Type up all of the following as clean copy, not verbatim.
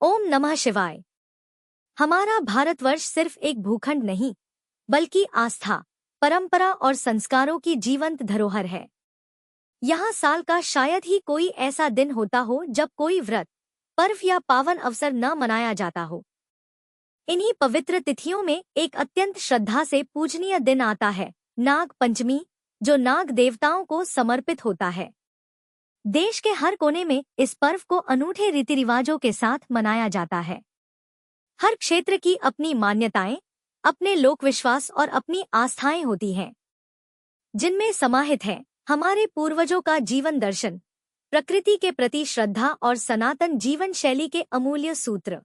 ओम नमः शिवाय। हमारा भारतवर्ष सिर्फ एक भूखंड नहीं, बल्कि आस्था, परंपरा और संस्कारों की जीवंत धरोहर है। यहाँ साल का शायद ही कोई ऐसा दिन होता हो जब कोई व्रत, पर्व या पावन अवसर न मनाया जाता हो। इन्हीं पवित्र तिथियों में एक अत्यंत श्रद्धा से पूजनीय दिन आता है, नाग पंचमी, जो नाग देवताओं को समर्पित होता है। देश के हर कोने में इस पर्व को अनूठे रीति रिवाजों के साथ मनाया जाता है। हर क्षेत्र की अपनी मान्यताएं, अपने लोक विश्वास और अपनी आस्थाएं होती हैं, जिनमें समाहित है हमारे पूर्वजों का जीवन दर्शन, प्रकृति के प्रति श्रद्धा और सनातन जीवन शैली के अमूल्य सूत्र।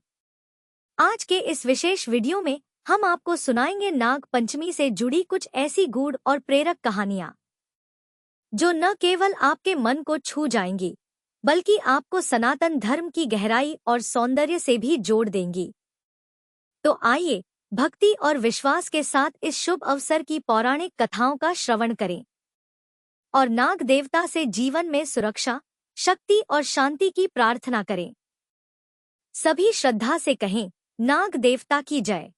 आज के इस विशेष वीडियो में हम आपको सुनाएंगे नाग पंचमी से जुड़ी कुछ ऐसी गूढ़ और प्रेरक कहानियां, जो न केवल आपके मन को छू जाएंगी, बल्कि आपको सनातन धर्म की गहराई और सौंदर्य से भी जोड़ देंगी। तो आइए, भक्ति और विश्वास के साथ इस शुभ अवसर की पौराणिक कथाओं का श्रवण करें और नाग देवता से जीवन में सुरक्षा, शक्ति और शांति की प्रार्थना करें। सभी श्रद्धा से कहें, नाग देवता की जय।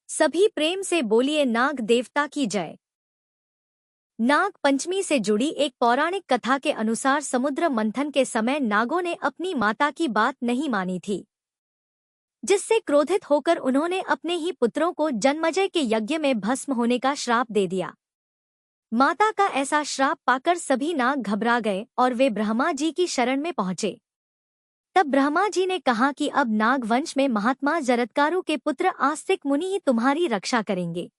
सभी प्रेम से बोलिए, नाग देवता की जय। नाग पंचमी से जुड़ी एक पौराणिक कथा के अनुसार समुद्र मंथन के समय नागों ने अपनी माता की बात नहीं मानी थी, जिससे क्रोधित होकर उन्होंने अपने ही पुत्रों को जन्मजय के यज्ञ में भस्म होने का श्राप दे दिया। माता का ऐसा श्राप पाकर सभी नाग घबरा गए और वे ब्रह्मा जी की शरण में पहुंचे। तब ब्रह्मा जी ने कहा कि अब नाग वंश में महात्मा जरत्कारु के पुत्र आस्तिक मुनि ही तुम्हारी रक्षा करेंगे।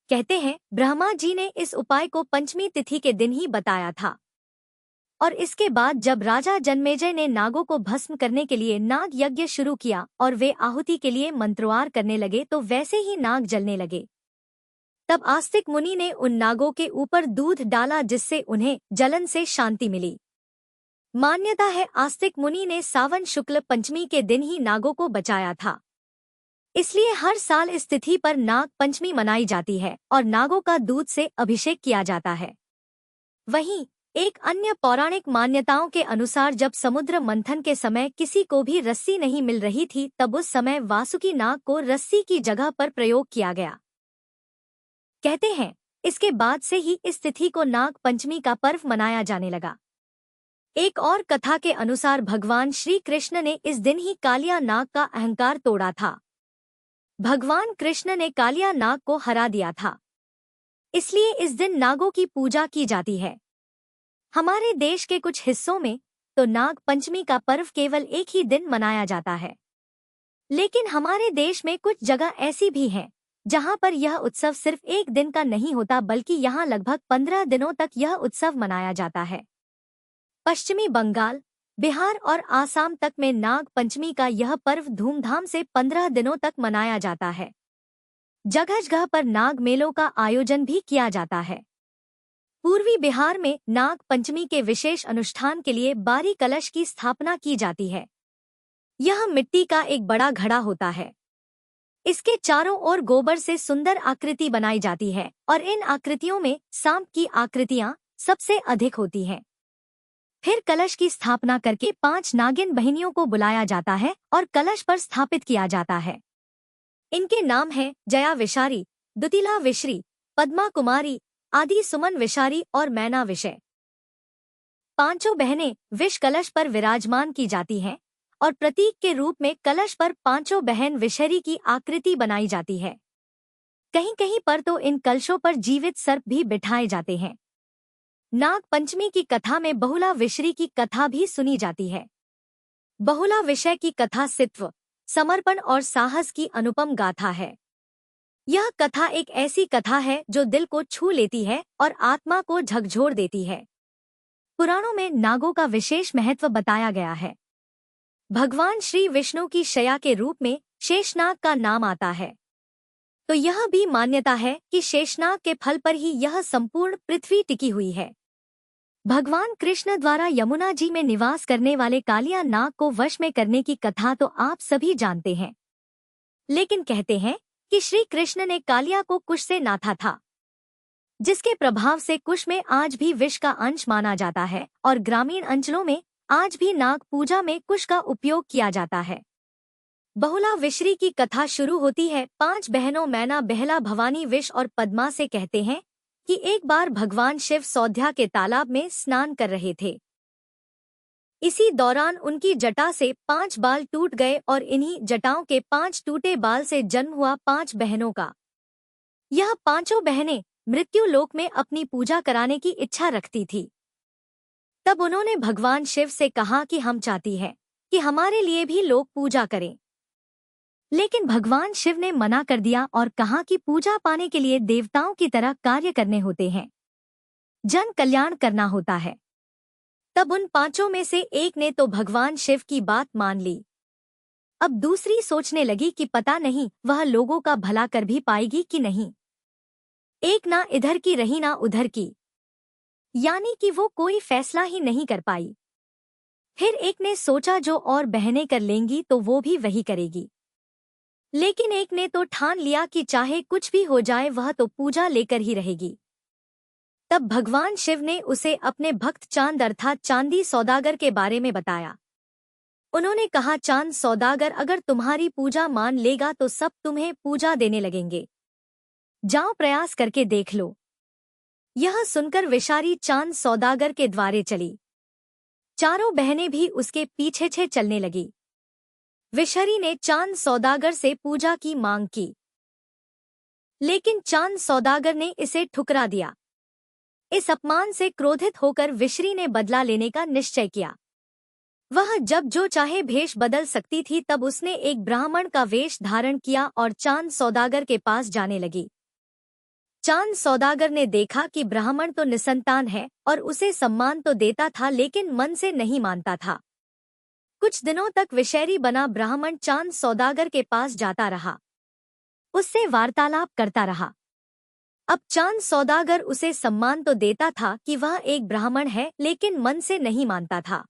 कहते हैं, ब्रह्मा जी ने इस उपाय को पंचमी तिथि के दिन ही बताया था, और इसके बाद जब राजा जन्मेजय ने नागों को भस्म करने के लिए नाग यज्ञ शुरू किया और वे आहुति के लिए मंत्रवार करने लगे तो वैसे ही नाग जलने लगे। तब आस्तिक मुनि ने उन नागों के ऊपर दूध डाला, जिससे उन्हें जलन से शांति मिली। मान्यता है आस्तिक मुनि ने सावन शुक्ल पंचमी के दिन ही नागों को बचाया था, इसलिए हर साल इस तिथि पर नाग पंचमी मनाई जाती है और नागों का दूध से अभिषेक किया जाता है। वहीं एक अन्य पौराणिक मान्यताओं के अनुसार जब समुद्र मंथन के समय किसी को भी रस्सी नहीं मिल रही थी, तब उस समय वासुकी नाग को रस्सी की जगह पर प्रयोग किया गया। कहते हैं, इसके बाद से ही इस तिथि को नाग पंचमी का पर्व मनाया जाने लगा। एक और कथा के अनुसार भगवान श्री कृष्ण ने इस दिन ही कालिया नाग का अहंकार तोड़ा था। भगवान कृष्ण ने कालिया नाग को हरा दिया था, इसलिए इस दिन नागों की पूजा की जाती है। हमारे देश के कुछ हिस्सों में तो नाग पंचमी का पर्व केवल एक ही दिन मनाया जाता है, लेकिन हमारे देश में कुछ जगह ऐसी भी हैं जहां पर यह उत्सव सिर्फ एक दिन का नहीं होता, बल्कि यहां लगभग 15 दिनों तक यह उत्सव मनाया जाता है। पश्चिमी बंगाल, बिहार और आसाम तक में नाग पंचमी का यह पर्व धूमधाम से 15 दिनों तक मनाया जाता है। जगह जगह पर नाग मेलों का आयोजन भी किया जाता है। पूर्वी बिहार में नाग पंचमी के विशेष अनुष्ठान के लिए बारी कलश की स्थापना की जाती है। यह मिट्टी का एक बड़ा घड़ा होता है। इसके चारों ओर गोबर से सुंदर आकृति बनाई जाती है और इन आकृतियों में सांप की आकृतियां सबसे अधिक होती हैं। फिर कलश की स्थापना करके 5 नागिन बहनियों को बुलाया जाता है और कलश पर स्थापित किया जाता है। इनके नाम हैं जया विशारी, दुतिला विश्री, पद्मा कुमारी, आदि सुमन विशारी और मैना विषय। 5 बहनें विष कलश पर विराजमान की जाती हैं और प्रतीक के रूप में कलश पर 5 बहन विषहरी की आकृति बनाई जाती है। कहीं कहीं पर तो इन कलशों पर जीवित सर्प भी बिठाए जाते हैं। नाग पंचमी की कथा में बहुला विषरी की कथा भी सुनी जाती है। बहुला विषय की कथा सित्व, समर्पण और साहस की अनुपम गाथा है। यह कथा एक ऐसी कथा है जो दिल को छू लेती है और आत्मा को झकझोर देती है। पुराणों में नागों का विशेष महत्व बताया गया है। भगवान श्री विष्णु की शया के रूप में शेषनाग का नाम आता है, तो यह भी मान्यता है कि शेषनाग के फल पर ही यह संपूर्ण पृथ्वी टिकी हुई है। भगवान कृष्ण द्वारा यमुना जी में निवास करने वाले कालिया नाग को वश में करने की कथा तो आप सभी जानते हैं, लेकिन कहते हैं कि श्री कृष्ण ने कालिया को कुश से नाथा था, जिसके प्रभाव से कुश में आज भी विष का अंश माना जाता है और ग्रामीण अंचलों में आज भी नाग पूजा में कुश का उपयोग किया जाता है। बहुला विश्री की कथा शुरू होती है। 5 बहनों मैना, बहला, भवानी, विष और पद्मा से कहते हैं कि एक बार भगवान शिव सौध्या के तालाब में स्नान कर रहे थे। इसी दौरान उनकी जटा से 5 बाल टूट गए और इन्हीं जटाओं के 5 टूटे बाल से जन्म हुआ 5 बहनों का। यह पांचों बहनें मृत्यु लोक में अपनी पूजा कराने की इच्छा रखती थी। तब उन्होंने भगवान शिव से कहा कि हम चाहती हैं कि हमारे लिए भी लोग पूजा करें। लेकिन भगवान शिव ने मना कर दिया और कहा कि पूजा पाने के लिए देवताओं की तरह कार्य करने होते हैं, जन कल्याण करना होता है। तब उन पांचों में से एक ने तो भगवान शिव की बात मान ली। अब दूसरी सोचने लगी कि पता नहीं वह लोगों का भला कर भी पाएगी कि नहीं। एक ना इधर की रही ना उधर की, यानी कि वो कोई फैसला ही नहीं कर पाई। फिर एक ने सोचा जो और बहनें कर लेंगी तो वो भी वही करेगी। लेकिन एक ने तो ठान लिया कि चाहे कुछ भी हो जाए वह तो पूजा लेकर ही रहेगी। तब भगवान शिव ने उसे अपने भक्त चांद अर्थात चांदी सौदागर के बारे में बताया। उन्होंने कहा, चांद सौदागर अगर तुम्हारी पूजा मान लेगा तो सब तुम्हें पूजा देने लगेंगे। जाओ प्रयास करके देख लो। यह सुनकर विषारी चांद सौदागर के द्वारे चली। चारों बहनें भी उसके पीछे चलने लगी। विषहरी ने चांद सौदागर से पूजा की मांग की, लेकिन चांद सौदागर ने इसे ठुकरा दिया। इस अपमान से क्रोधित होकर विषहरी ने बदला लेने का निश्चय किया। वह जब जो चाहे भेष बदल सकती थी, तब उसने एक ब्राह्मण का वेश धारण किया और चांद सौदागर के पास जाने लगी। चांद सौदागर ने देखा कि ब्राह्मण तो निसंतान है और उसे सम्मान तो देता था, लेकिन मन से नहीं मानता था। कुछ दिनों तक विषैरी बना ब्राह्मण चांद सौदागर के पास जाता रहा, उससे वार्तालाप करता रहा। अब चांद सौदागर उसे सम्मान तो देता था कि वह एक ब्राह्मण है, लेकिन मन से नहीं मानता था।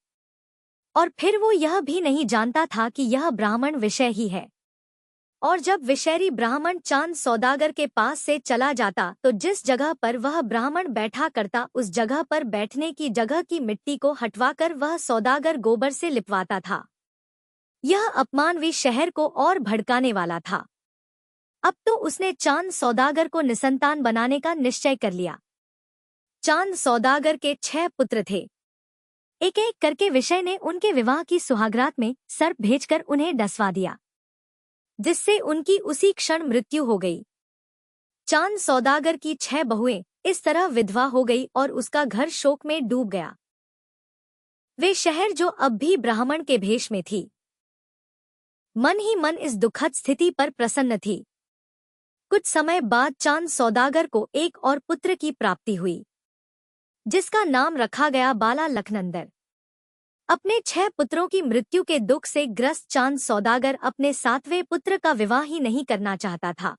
और फिर वो यह भी नहीं जानता था कि यह ब्राह्मण विषय ही है। और जब विषैरी ब्राह्मण चांद सौदागर के पास से चला जाता तो जिस जगह पर वह ब्राह्मण बैठा करता उस जगह पर बैठने की जगह की मिट्टी को हटवाकर वह सौदागर गोबर से लिपवाता था। यह अपमान भी शहर को और भड़काने वाला था। अब तो उसने चांद सौदागर को निसंतान बनाने का निश्चय कर लिया। चांद सौदागर के 6 पुत्र थे। एक एक करके विषय ने उनके विवाह की सुहागरात में सर्प भेजकर उन्हें डसवा दिया, जिससे उनकी उसी क्षण मृत्यु हो गई। चांद सौदागर की 6 बहुएं इस तरह विधवा हो गई और उसका घर शोक में डूब गया। वे शहर जो अब भी ब्राह्मण के भेष में थी, मन ही मन इस दुखद स्थिति पर प्रसन्न थी। कुछ समय बाद चांद सौदागर को एक और पुत्र की प्राप्ति हुई, जिसका नाम रखा गया बाला लखनंदर। अपने 6 पुत्रों की मृत्यु के दुख से ग्रस्त चांद सौदागर अपने 7वें पुत्र का विवाह ही नहीं करना चाहता था।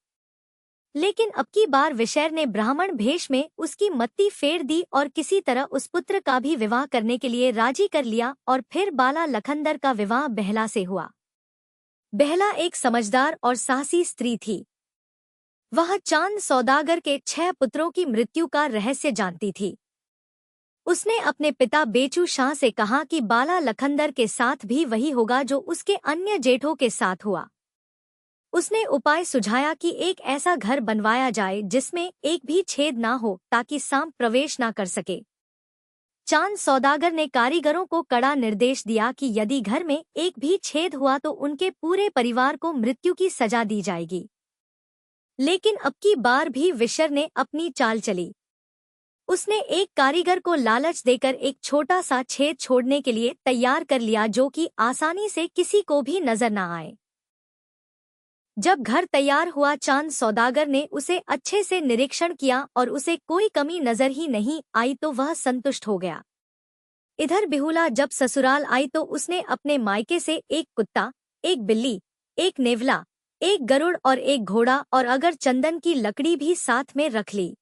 लेकिन अब की बार विषैर ने ब्राह्मण भेष में उसकी मत्ती फेर दी और किसी तरह उस पुत्र का भी विवाह करने के लिए राजी कर लिया। और फिर बाला लखनंदर का विवाह बहला से हुआ। बहला एक समझदार और साहसी स्त्री थी। वह चांद सौदागर के 6 पुत्रों की मृत्यु का रहस्य जानती थी। उसने अपने पिता बेचू शाह से कहा कि बाला लखनंदर के साथ भी वही होगा जो उसके अन्य जेठों के साथ हुआ। उसने उपाय सुझाया कि एक ऐसा घर बनवाया जाए जिसमें एक भी छेद ना हो, ताकि सांप प्रवेश ना कर सके। चांद सौदागर ने कारीगरों को कड़ा निर्देश दिया कि यदि घर में एक भी छेद हुआ तो उनके पूरे परिवार को मृत्यु की सजा दी जाएगी। लेकिन अब की बार भी विषर ने अपनी चाल चली। उसने एक कारीगर को लालच देकर एक छोटा सा छेद छोड़ने के लिए तैयार कर लिया, जो कि आसानी से किसी को भी नजर न आए। जब घर तैयार हुआ, चांद सौदागर ने उसे अच्छे से निरीक्षण किया और उसे कोई कमी नजर ही नहीं आई तो वह संतुष्ट हो गया। इधर बिहुला जब ससुराल आई तो उसने अपने मायके से एक कुत्ता, एक बिल्ली, एक नेवला, एक गरुड़ और एक घोड़ा और अगर चंदन की लकड़ी भी साथ में रख ली।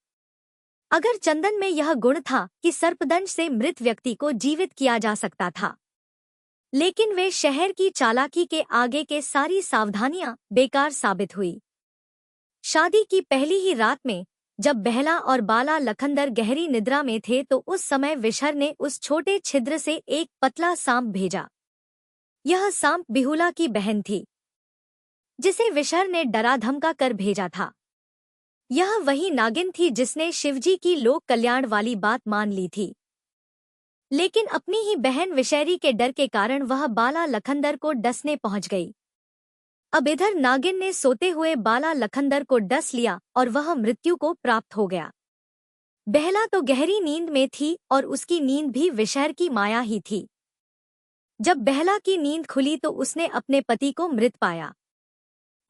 अगर चंदन में यह गुण था कि सर्पदंश से मृत व्यक्ति को जीवित किया जा सकता था, लेकिन वे शहर की चालाकी के आगे के सारी सावधानियां बेकार साबित हुई। शादी की पहली ही रात में जब बेहला और बाला लखनदर गहरी निद्रा में थे तो उस समय विशर ने उस छोटे छिद्र से एक पतला सांप भेजा। यह सांप बिहुला की बहन थी, जिसे विशर ने डरा धमका कर भेजा था। यह वही नागिन थी जिसने शिवजी की लोक कल्याण वाली बात मान ली थी, लेकिन अपनी ही बहन विषैरी के डर के कारण वह बाला लखनदर को डसने पहुंच गई। अब इधर नागिन ने सोते हुए बाला लखनदर को डस लिया और वह मृत्यु को प्राप्त हो गया। बेहला तो गहरी नींद में थी और उसकी नींद भी विषहर की माया ही थी। जब बेहला की नींद खुली तो उसने अपने पति को मृत पाया।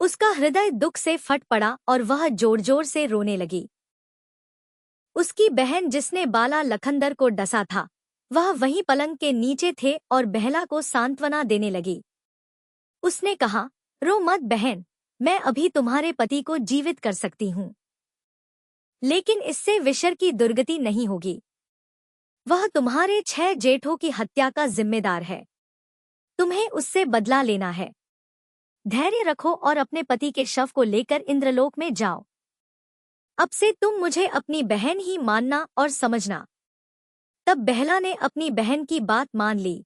उसका हृदय दुख से फट पड़ा और वह जोर जोर से रोने लगी। उसकी बहन जिसने बाला लखनदर को डसा था वह वहीं पलंग के नीचे थे और बेहला को सांत्वना देने लगी। उसने कहा, रो मत बहन, मैं अभी तुम्हारे पति को जीवित कर सकती हूँ, लेकिन इससे विशर की दुर्गति नहीं होगी। वह तुम्हारे 6 जेठों की हत्या का जिम्मेदार है। तुम्हें उससे बदला लेना है। धैर्य रखो और अपने पति के शव को लेकर इंद्रलोक में जाओ। अब से तुम मुझे अपनी बहन ही मानना और समझना। तब बेहला ने अपनी बहन की बात मान ली।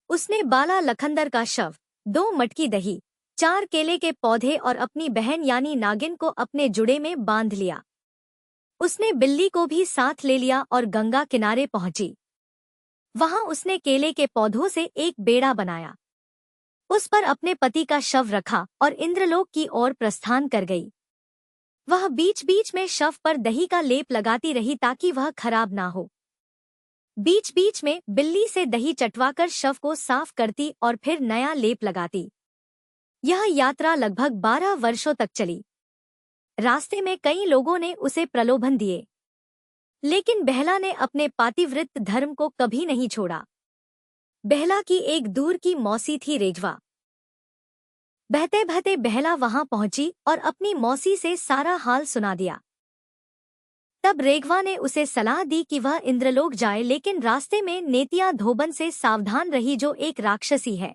उसने बाला लखनदर का शव, 2 मटकी दही, 4 केले के पौधे और अपनी बहन यानी नागिन को अपने जुड़े में बांध लिया। उसने बिल्ली को भी साथ ले लिया और गंगा किनारे पहुंची। वहां उसने केले के पौधों से एक बेड़ा बनाया, उस पर अपने पति का शव रखा और इंद्रलोक की ओर प्रस्थान कर गई। वह बीच बीच में शव पर दही का लेप लगाती रही ताकि वह खराब ना हो। बीच बीच में बिल्ली से दही चटवाकर शव को साफ करती और फिर नया लेप लगाती। यह यात्रा लगभग 12 वर्षों तक चली। रास्ते में कई लोगों ने उसे प्रलोभन दिए, लेकिन बेहला ने अपने पातिव्रत धर्म को कभी नहीं छोड़ा। बेहला की एक दूर की मौसी थी रेजवा। बहते बहते बेहला वहां पहुंची और अपनी मौसी से सारा हाल सुना दिया। तब रेगवा ने उसे सलाह दी कि वह इंद्रलोक जाए, लेकिन रास्ते में नेतिया धोबन से सावधान रही जो एक राक्षसी है।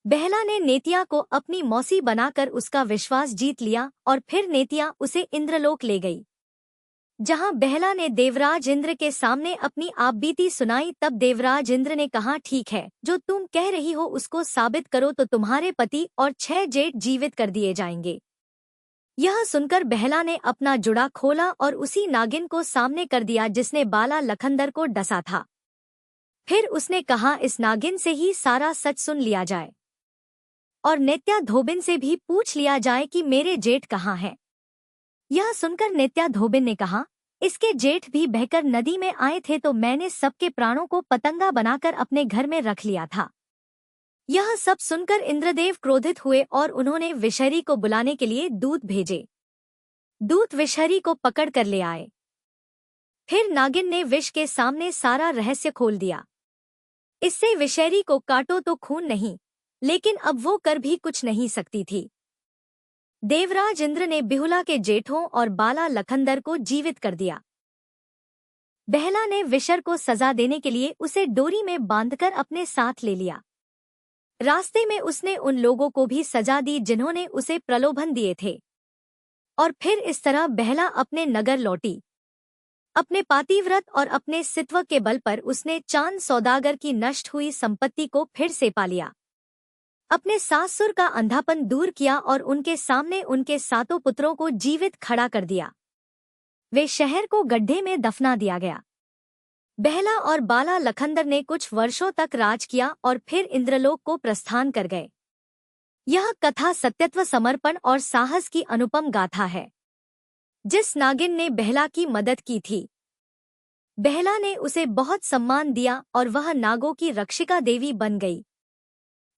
बेहला ने नेतिया को अपनी मौसी बनाकर उसका विश्वास जीत लिया और फिर नेतिया उसे इंद्रलोक ले गई, जहां बेहला ने देवराज इंद्र के सामने अपनी आपबीती सुनाई। तब देवराज इंद्र ने कहा, ठीक है, जो तुम कह रही हो उसको साबित करो तो तुम्हारे पति और 6 जेठ जीवित कर दिए जाएंगे। यह सुनकर बेहला ने अपना जुड़ा खोला और उसी नागिन को सामने कर दिया जिसने बाला लखनदर को डसा था। फिर उसने कहा, इस नागिन से ही सारा सच सुन लिया जाए और नेत्या धोबिन से भी पूछ लिया जाए कि मेरे जेठ कहाँ हैं। यह सुनकर नेत्या धोबिन ने कहा, इसके जेठ भी बहकर नदी में आए थे तो मैंने सबके प्राणों को पतंगा बनाकर अपने घर में रख लिया था। यह सब सुनकर इंद्रदेव क्रोधित हुए और उन्होंने विषहरी को बुलाने के लिए दूत भेजे। दूत विषहरी को पकड़ कर ले आए। फिर नागिन ने विष के सामने सारा रहस्य खोल दिया। इससे विषहरी को काटो तो खून नहीं, लेकिन अब वो कर भी कुछ नहीं सकती थी। देवराज इंद्र ने बिहुला के जेठों और बाला लखनदर को जीवित कर दिया। बेहला ने विशर को सजा देने के लिए उसे डोरी में बांधकर अपने साथ ले लिया। रास्ते में उसने उन लोगों को भी सजा दी जिन्होंने उसे प्रलोभन दिए थे, और फिर इस तरह बेहला अपने नगर लौटी। अपने पातिव्रत और अपने सित्व के बल पर उसने चांद सौदागर की नष्ट हुई संपत्ति को फिर से पा लिया। अपने सासुर का अंधापन दूर किया और उनके सामने उनके 7 पुत्रों को जीवित खड़ा कर दिया। वे शहर को गड्ढे में दफना दिया गया। बेहला और बाला लखनदर ने कुछ वर्षों तक राज किया और फिर इंद्रलोक को प्रस्थान कर गए। यह कथा सत्यत्व, समर्पण और साहस की अनुपम गाथा है। जिस नागिन ने बेहला की मदद की थी, बेहला ने उसे बहुत सम्मान दिया और वह नागों की रक्षिका देवी बन गई।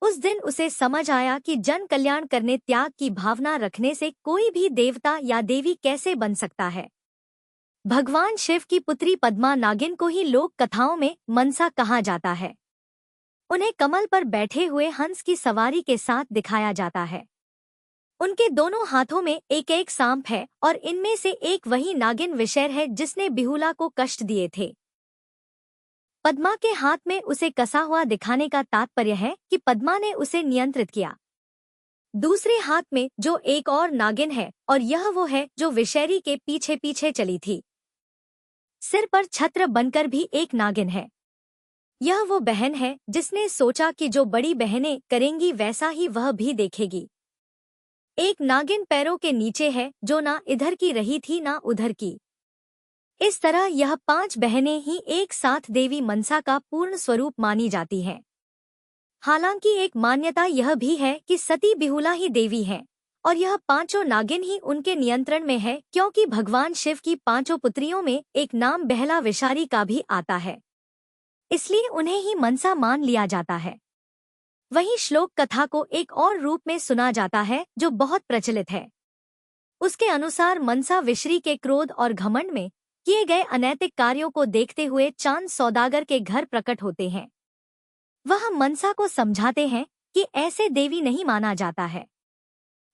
उस दिन उसे समझ आया कि जन कल्याण करने, त्याग की भावना रखने से कोई भी देवता या देवी कैसे बन सकता है। भगवान शिव की पुत्री पद्मा नागिन को ही लोक कथाओं में मनसा कहा जाता है। उन्हें कमल पर बैठे हुए हंस की सवारी के साथ दिखाया जाता है। उनके दोनों हाथों में एक एक सांप है और इनमें से एक वही नागिन विषैर है जिसने बिहुला को कष्ट दिए थे। पद्मा के हाथ में उसे कसा हुआ दिखाने का तात्पर्य है कि पद्मा ने उसे नियंत्रित किया। दूसरे हाथ में जो एक और नागिन है और यह वो है जो विषैरी के पीछे पीछे चली थी। सिर पर छत्र बनकर भी एक नागिन है। यह वो बहन है जिसने सोचा कि जो बड़ी बहनें करेंगी वैसा ही वह भी देखेगी। एक नागिन पैरों के नीचे है जो ना इधर की रही थी ना उधर की। इस तरह यह 5 बहनें ही एक साथ देवी मनसा का पूर्ण स्वरूप मानी जाती हैं। हालांकि एक मान्यता यह भी है कि सती बिहुला ही देवी हैं और यह 5 नागिन ही उनके नियंत्रण में है, क्योंकि भगवान शिव की 5 पुत्रियों में एक नाम बहला विषारी का भी आता है, इसलिए उन्हें ही मनसा मान लिया जाता है। वहीं श्लोक कथा को एक और रूप में सुना जाता है जो बहुत प्रचलित है। उसके अनुसार मनसा विषरी के क्रोध और घमंड में किए गए अनैतिक कार्यों को देखते हुए चांद सौदागर के घर प्रकट होते हैं। वह मनसा को समझाते हैं कि ऐसे देवी नहीं माना जाता है,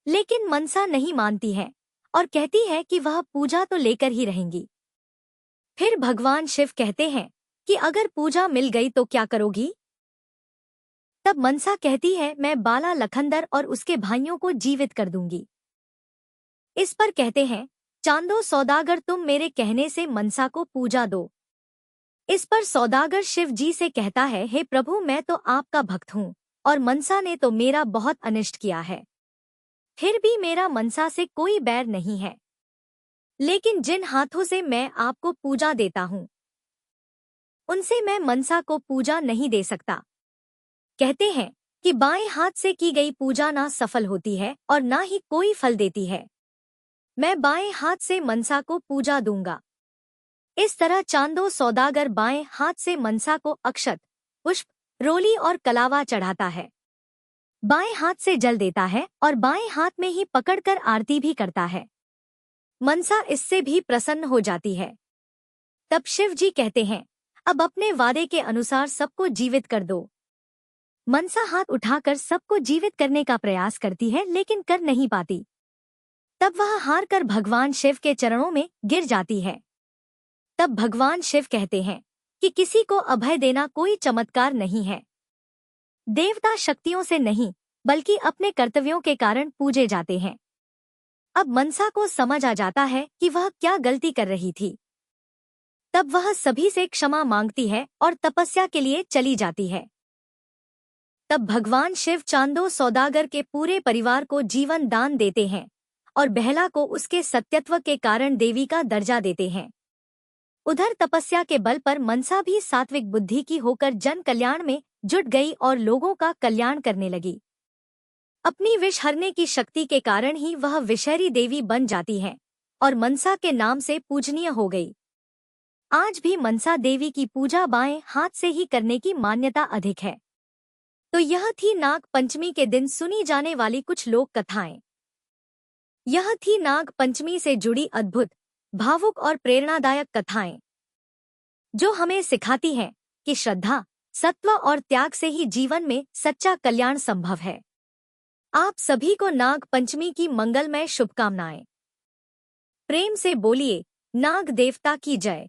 लेकिन मनसा नहीं मानती है और कहती है कि वह पूजा तो लेकर ही रहेंगी। फिर भगवान शिव कहते हैं कि अगर पूजा मिल गई तो क्या करोगी? तब मनसा कहती है, मैं बाला लखंदर और उसके भाइयों को जीवित कर दूंगी। इस पर कहते हैं, चांदो सौदागर तुम मेरे कहने से मनसा को पूजा दो। इस पर सौदागर शिव जी से कहता है, हे प्रभु, मैं तो आपका भक्त हूँ और मनसा ने तो मेरा बहुत अनिष्ट किया है। फिर भी मेरा मनसा से कोई बैर नहीं है, लेकिन जिन हाथों से मैं आपको पूजा देता हूँ उनसे मैं मनसा को पूजा नहीं दे सकता। कहते हैं कि बाएं हाथ से की गई पूजा ना सफल होती है और ना ही कोई फल देती है। मैं बाएं हाथ से मनसा को पूजा दूंगा। इस तरह चांदो सौदागर बाएं हाथ से मनसा को अक्षत, पुष्प, रोली और कलावा चढ़ाता है। बाएं हाथ से जल देता है और बाएं हाथ में ही पकड़कर आरती भी करता है। मनसा इससे भी प्रसन्न हो जाती है। तब शिव जी कहते हैं, अब अपने वादे के अनुसार सबको जीवित कर दो। मनसा हाथ उठाकर सबको जीवित करने का प्रयास करती है, लेकिन कर नहीं पाती। तब वह हार कर भगवान शिव के चरणों में गिर जाती है। तब भगवान शिव कहते हैं कि किसी को अभय देना कोई चमत्कार नहीं है। देवता शक्तियों से नहीं बल्कि अपने कर्तव्यों के कारण पूजे जाते हैं। अब मनसा को समझ आ जाता है कि वह क्या गलती कर रही थी। तब वह सभी से क्षमा मांगती है और तपस्या के लिए चली जाती है। तब भगवान शिव चांदो सौदागर के पूरे परिवार को जीवन दान देते हैं और बहला को उसके सत्यत्व के कारण देवी का दर्जा देते हैं। उधर तपस्या के बल पर मनसा भी सात्विक बुद्धि की होकर जन कल्याण में जुट गई और लोगों का कल्याण करने लगी। अपनी विष हरने की शक्ति के कारण ही वह विषैरी देवी बन जाती है और मनसा के नाम से पूजनीय हो गई। आज भी मनसा देवी की पूजा बाएं हाथ से ही करने की मान्यता अधिक है। तो यह थी नाग पंचमी के दिन सुनी जाने वाली कुछ लोक कथाएं। यह थी नाग पंचमी से जुड़ी अद्भुत, भावुक और प्रेरणादायक कथाएं, जो हमें सिखाती हैं कि श्रद्धा, सत्व और त्याग से ही जीवन में सच्चा कल्याण संभव है। आप सभी को नाग पंचमी की मंगलमय शुभकामनाएं। प्रेम से बोलिए, नाग देवता की जय।